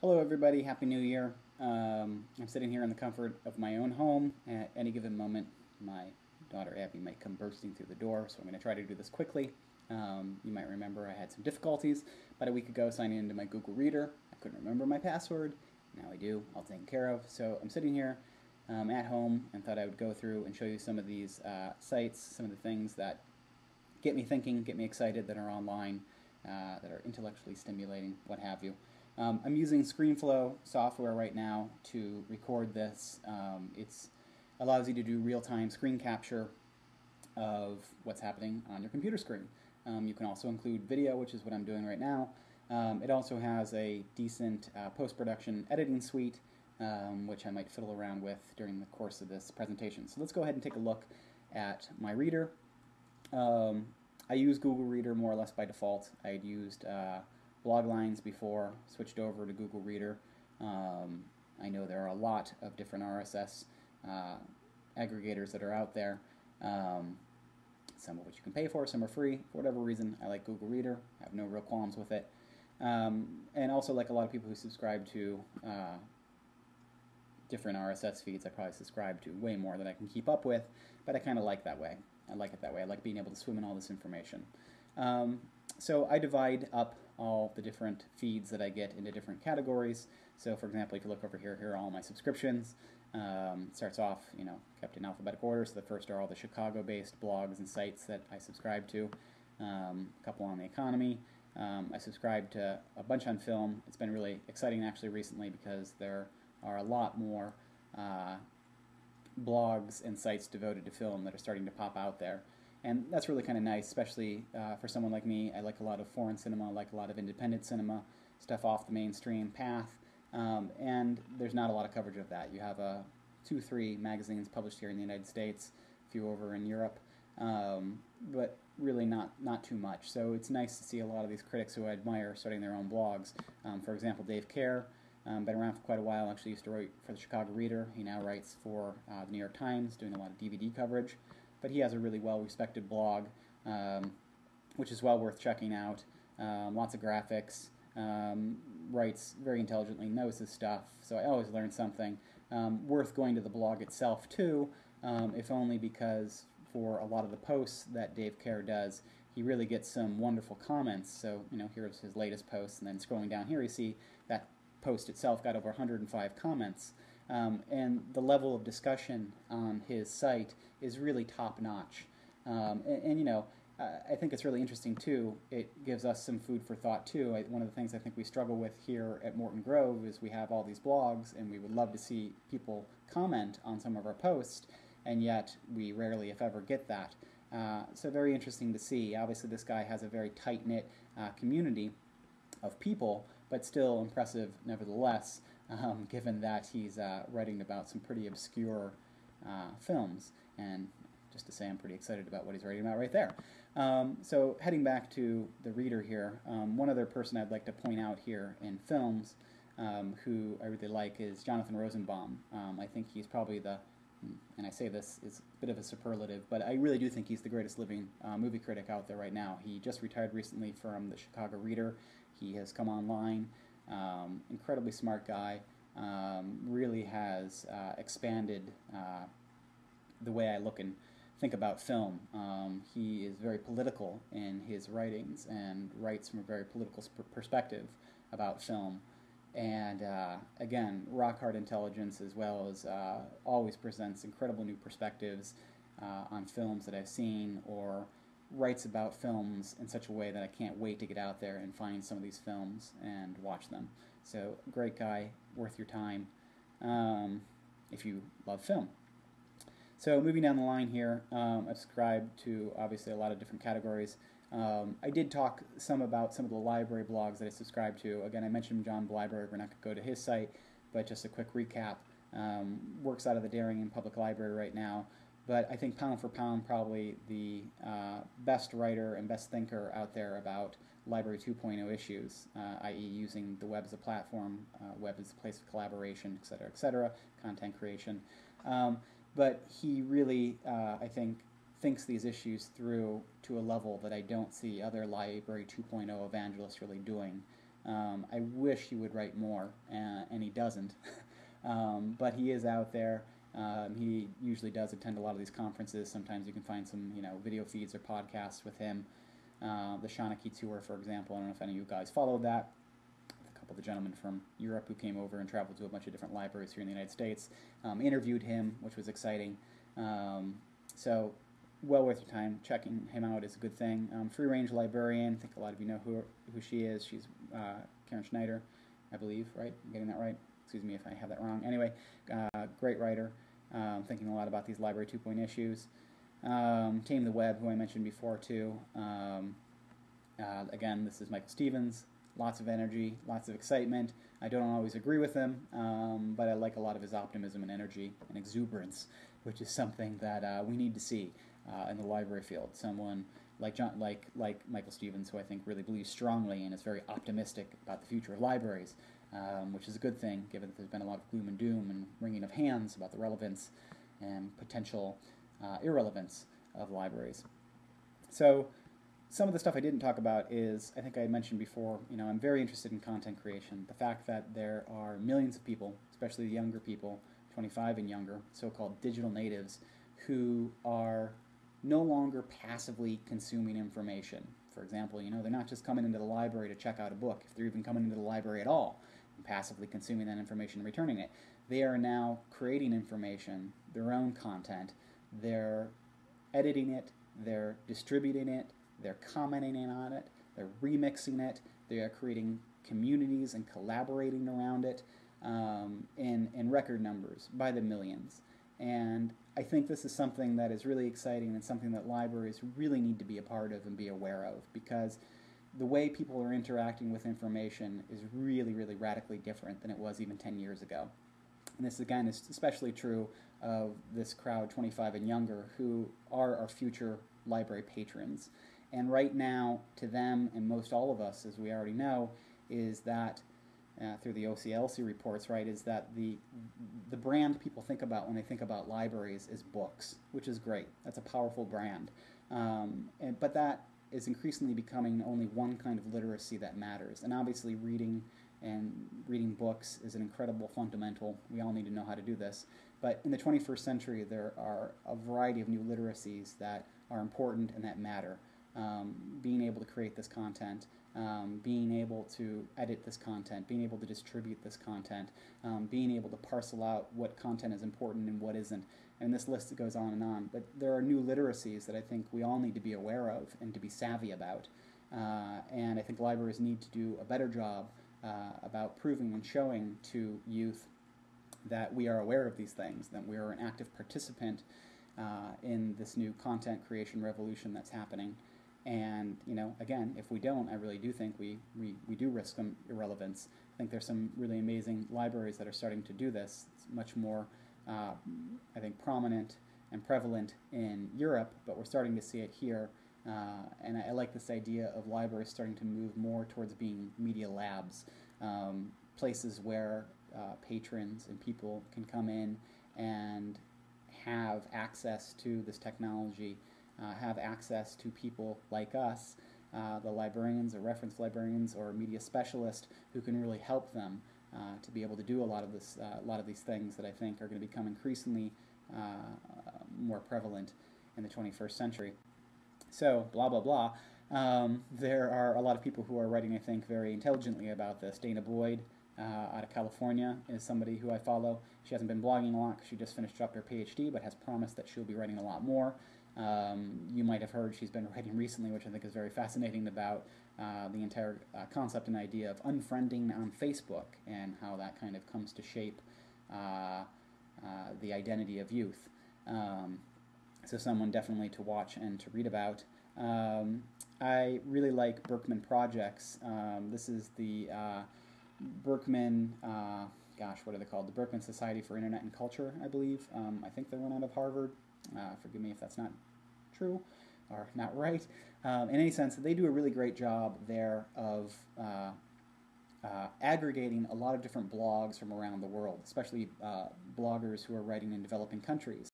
Hello, everybody. Happy New Year. I'm sitting here in the comfort of my own home. At any given moment, my daughter Abby might come bursting through the door, so I'm going to try to do this quickly. You might remember I had some difficulties about a week ago signing into my Google Reader. I couldn't remember my password. Now I do. All taken care of. So I'm sitting here at home and thought I would go through and show you some of these sites, some of the things that get me thinking, get me excited, that are online, that are intellectually stimulating, what have you. I'm using ScreenFlow software right now to record this. It allows you to do real-time screen capture of what's happening on your computer screen. You can also include video, which is what I'm doing right now. It also has a decent post-production editing suite, which I might fiddle around with during the course of this presentation. So let's go ahead and take a look at my reader. I use Google Reader more or less by default. I had used blog lines before, switched over to Google Reader. I know there are a lot of different RSS aggregators that are out there, some of which you can pay for, some are free. For whatever reason, I like Google Reader. I have no real qualms with it. And also, like a lot of people who subscribe to different RSS feeds, I probably subscribe to way more than I can keep up with, but I kind of like that way. I like it that way. I like being able to swim in all this information. So I divide up all the different feeds that I get into different categories. So for example, if you look over here, here are all my subscriptions. It starts off, kept in alphabetical order. So the first are all the Chicago-based blogs and sites that I subscribe to. A couple on the economy. I subscribe to a bunch on film. It's been really exciting actually recently because there are a lot more blogs and sites devoted to film that are starting to pop out there. And that's really kind of nice, especially for someone like me. I like a lot of foreign cinema, I like a lot of independent cinema, stuff off the mainstream path. And there's not a lot of coverage of that. You have 2-3 magazines published here in the United States, a few over in Europe, but really not too much. So it's nice to see a lot of these critics who I admire starting their own blogs. For example, Dave Carr, been around for quite a while, actually used to write for the Chicago Reader. He now writes for the New York Times, doing a lot of DVD coverage. But he has a really well-respected blog, which is well worth checking out. Lots of graphics, writes very intelligently, knows his stuff, so I always learn something. Worth going to the blog itself, too, if only because for a lot of the posts that Dave Carr does, he really gets some wonderful comments. So, here's his latest post, and then scrolling down here, you see that post itself got over 105 comments. And the level of discussion on his site is really top-notch. I think it's really interesting, too. It gives us some food for thought, too. One of the things I think we struggle with here at Morton Grove is we have all these blogs, and we would love to see people comment on some of our posts, and yet we rarely, if ever, get that. So very interesting to see. Obviously, this guy has a very tight-knit community of people, but still impressive nevertheless, given that he's writing about some pretty obscure films. And just to say, I'm pretty excited about what he's writing about right there. So heading back to the reader here, one other person I'd like to point out here in films who I really like is Jonathan Rosenbaum. I think he's probably and I say this is a bit of a superlative, but I really do think he's the greatest living movie critic out there right now. He just retired recently from the Chicago Reader. He has come online, incredibly smart guy, really has expanded the way I look and think about film. He is very political in his writings and writes from a very political perspective about film. And again, rock hard intelligence, as well as always presents incredible new perspectives on films that I've seen, or writes about films in such a way that I can't wait to get out there and find some of these films and watch them. So, great guy, worth your time if you love film. So moving down the line here, I've subscribed to obviously a lot of different categories. I did talk some about some of the library blogs that I subscribe to. Again, I mentioned John Bleiberg. We're not going to go to his site, but just a quick recap. Works out of the Darien Public Library right now, but I think pound for pound probably the best writer and best thinker out there about Library 2.0 issues, i.e. using the web as a platform, web as a place of collaboration, et cetera, content creation. But he really, I think, thinks these issues through to a level that I don't see other Library 2.0 evangelists really doing. I wish he would write more, and he doesn't. But he is out there. He usually does attend a lot of these conferences. Sometimes you can find some, video feeds or podcasts with him. The Shanaki Tour, for example. I don't know if any of you guys followed that. A couple of the gentlemen from Europe who came over and traveled to a bunch of different libraries here in the United States interviewed him, which was exciting. So well worth your time. Checking him out is a good thing. Free Range Librarian. I think a lot of you know who she is. She's Karen Schneider, I believe, right? I'm getting that right? Excuse me if I have that wrong. Anyway, great writer. Thinking a lot about these Library 2.0 issues. Tame the Web, who I mentioned before too. Again, this is Michael Stevens. Lots of energy, lots of excitement. I don't always agree with him, but I like a lot of his optimism and energy and exuberance, which is something that we need to see in the library field. Someone like Michael Stevens, who I think really believes strongly and is very optimistic about the future of libraries, which is a good thing, given that there's been a lot of gloom and doom and wringing of hands about the relevance and potential irrelevance of libraries. So some of the stuff I didn't talk about is, I think I mentioned before, I'm very interested in content creation. The fact that there are millions of people, especially younger people, 25 and younger, so-called digital natives, who are no longer passively consuming information. For example, they're not just coming into the library to check out a book, if they're even coming into the library at all, and passively consuming that information and returning it. They are now creating information, their own content, they're editing it, they're distributing it, they're commenting on it, they're remixing it, they are creating communities and collaborating around it in record numbers, by the millions. And I think this is something that is really exciting and something that libraries really need to be a part of and be aware of, because the way people are interacting with information is really, really radically different than it was even 10 years ago. And this, again, is especially true of this crowd, 25 and younger, who are our future library patrons. And right now, to them and most all of us, as we already know, is that through the OCLC reports, right, is that the brand people think about when they think about libraries is books, which is great. That's a powerful brand. But that is increasingly becoming only one kind of literacy that matters. And obviously reading books is an incredible fundamental. We all need to know how to do this. But in the 21st century, there are a variety of new literacies that are important and that matter. Being able to create this content, being able to edit this content, being able to distribute this content, being able to parcel out what content is important and what isn't. And this list goes on and on. But there are new literacies that I think we all need to be aware of and to be savvy about. And I think libraries need to do a better job about proving and showing to youth that we are aware of these things, that we are an active participant in this new content creation revolution that's happening. And, again, if we don't, I really do think we do risk some irrelevance. I think there's some really amazing libraries that are starting to do this. It's much more, I think, prominent and prevalent in Europe, but we're starting to see it here. And I like this idea of libraries starting to move more towards being media labs, places where patrons and people can come in and have access to this technology, have access to people like us, the librarians or reference librarians or media specialists who can really help them to be able to do a lot of these things that I think are going to become increasingly more prevalent in the 21st century. So, blah, blah, blah. There are a lot of people who are writing, I think, very intelligently about this. Dana Boyd out of California is somebody who I follow. She hasn't been blogging a lot because she just finished up her PhD, but has promised that she'll be writing a lot more. You might have heard she's been writing recently, which I think is very fascinating, about the entire concept and idea of unfriending on Facebook and how that kind of comes to shape the identity of youth. So someone definitely to watch and to read about. I really like Berkman Projects. This is the Berkman, what are they called? The Berkman Society for Internet and Culture, I believe. I think they're run out of Harvard. Forgive me if that's not true or not right. In any sense, they do a really great job there of aggregating a lot of different blogs from around the world, especially bloggers who are writing in developing countries.